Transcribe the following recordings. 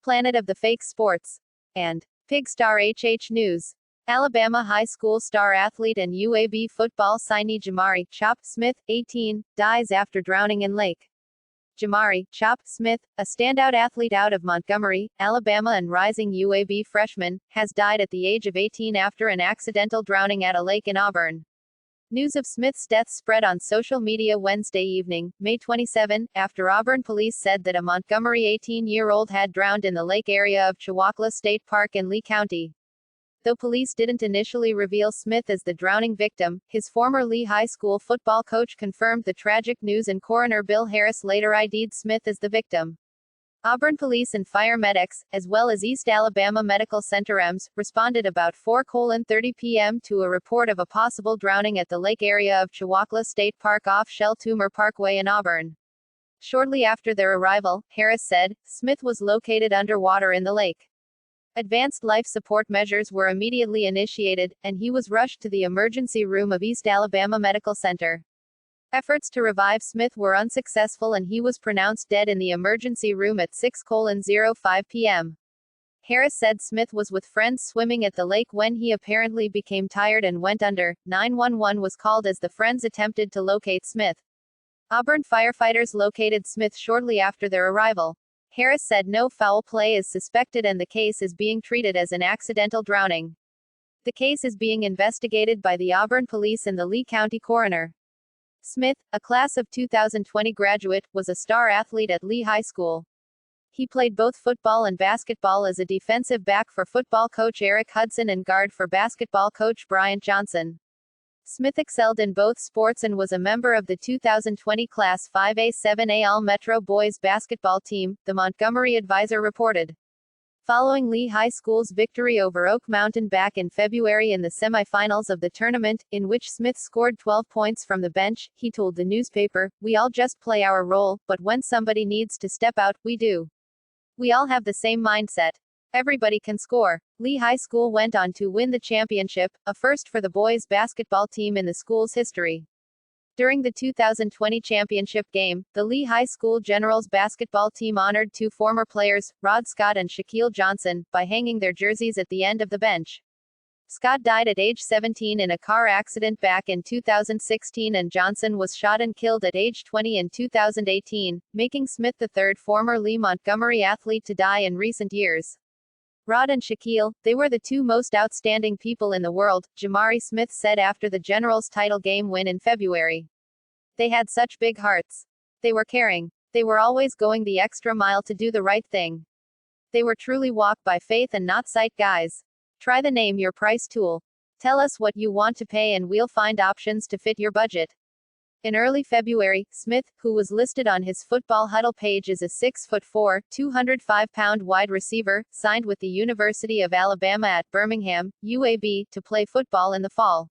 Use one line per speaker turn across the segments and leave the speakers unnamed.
Planet of the Fake Sports, and Pig Star HH News. Alabama high school star athlete and UAB football signee Jamari "Chop" Smith, 18, dies after drowning in lake. Jamari "Chop" Smith, a standout athlete out of Montgomery, Alabama and rising UAB freshman, has died at the age of 18 after an accidental drowning at a lake in Auburn. News of Smith's death spread on social media Wednesday evening, May 27, after Auburn police said that a Montgomery 18-year-old had drowned in the lake area of Chewacla State Park in Lee County. Though police didn't initially reveal Smith as the drowning victim, his former Lee High School football coach confirmed the tragic news, and coroner Bill Harris later ID'd Smith as the victim. Auburn police and fire medics, as well as East Alabama Medical Center EMS, responded about 4:30 p.m. to a report of a possible drowning at the lake area of Chewacla State Park off Shell Toomer Parkway in Auburn. Shortly after their arrival, Harris said, Smith was located underwater in the lake. Advanced life support measures were immediately initiated, and he was rushed to the emergency room of East Alabama Medical Center. Efforts to revive Smith were unsuccessful and he was pronounced dead in the emergency room at 6:05 p.m. Harris said Smith was with friends swimming at the lake when he apparently became tired and went under. 911 was called as the friends attempted to locate Smith. Auburn firefighters located Smith shortly after their arrival. Harris said no foul play is suspected and the case is being treated as an accidental drowning. The case is being investigated by the Auburn police and the Lee County coroner. Smith, a class of 2020 graduate, was a star athlete at Lee High School. He played both football and basketball as a defensive back for football coach Eric Hudson and guard for basketball coach Bryant Johnson. Smith excelled in both sports and was a member of the 2020 Class 5A-7A All-Metro boys basketball team, the Montgomery Advisor reported. Following Lee High School's victory over Oak Mountain back in February in the semifinals of the tournament, in which Smith scored 12 points from the bench, he told the newspaper, "We all just play our role, but when somebody needs to step out, we do. We all have the same mindset. Everybody can score." Lee High School went on to win the championship, a first for the boys basketball team in the school's history. During the 2020 championship game, the Lee High School Generals basketball team honored two former players, Rod Scott and Shaquille Johnson, by hanging their jerseys at the end of the bench. Scott died at age 17 in a car accident back in 2016 and Johnson was shot and killed at age 20 in 2018, making Smith the third former Lee Montgomery athlete to die in recent years. Rod and Shaquille, they were the two most outstanding people in the world, Jamari Smith said after the Generals' title game win in February. They had such big hearts. They were caring. They were always going the extra mile to do the right thing. They were truly walk by faith and not sight guys. Try the name your price tool. Tell us what you want to pay and we'll find options to fit your budget. In early February, Smith, who was listed on his Football Huddle page as a 6'4", 205-pound wide receiver, signed with the University of Alabama at Birmingham, UAB, to play football in the fall.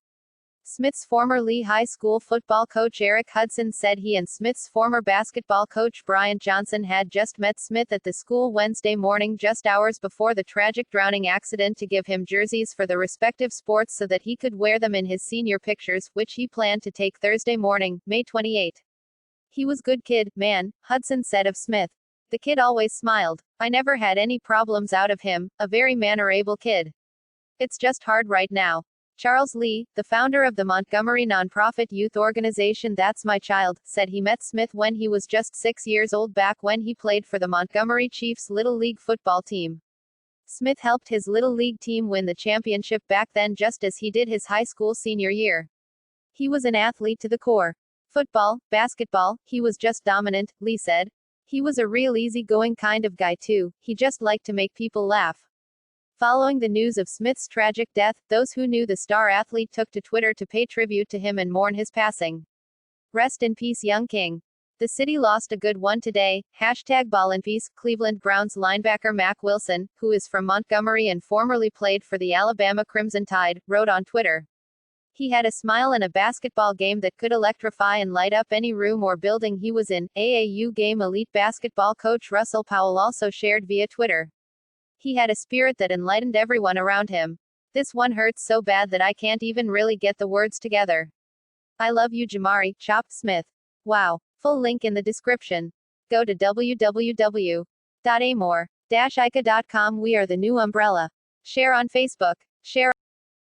Smith's former Lee High School football coach Eric Hudson said he and Smith's former basketball coach Bryant Johnson had just met Smith at the school Wednesday morning just hours before the tragic drowning accident to give him jerseys for the respective sports so that he could wear them in his senior pictures, which he planned to take Thursday morning, May 28. "He was good kid, man," Hudson said of Smith. "The kid always smiled. I never had any problems out of him, a very mannerable kid. It's just hard right now." Charles Lee, the founder of the Montgomery nonprofit youth organization That's My Child, said he met Smith when he was just 6 years old back when he played for the Montgomery Chiefs Little League football team. Smith helped his Little League team win the championship back then just as he did his high school senior year. "He was an athlete to the core. Football, basketball, he was just dominant," Lee said. "He was a real easygoing kind of guy too, he just liked to make people laugh." Following the news of Smith's tragic death, those who knew the star athlete took to Twitter to pay tribute to him and mourn his passing. "Rest in peace, young king. The city lost a good one today. #Ball in peace." Cleveland Browns linebacker Mack Wilson, who is from Montgomery and formerly played for the Alabama Crimson Tide, wrote on Twitter. "He had a smile and a basketball game that could electrify and light up any room or building he was in." AAU game elite basketball coach Russell Powell also shared via Twitter. "He had a spirit that enlightened everyone around him. This one hurts so bad that I can't even really get the words together. I love you, Jamari, Chop Smith." Wow. Full link in the description. Go to www.amore. Ica.com. We are the new umbrella. Share on Facebook. Share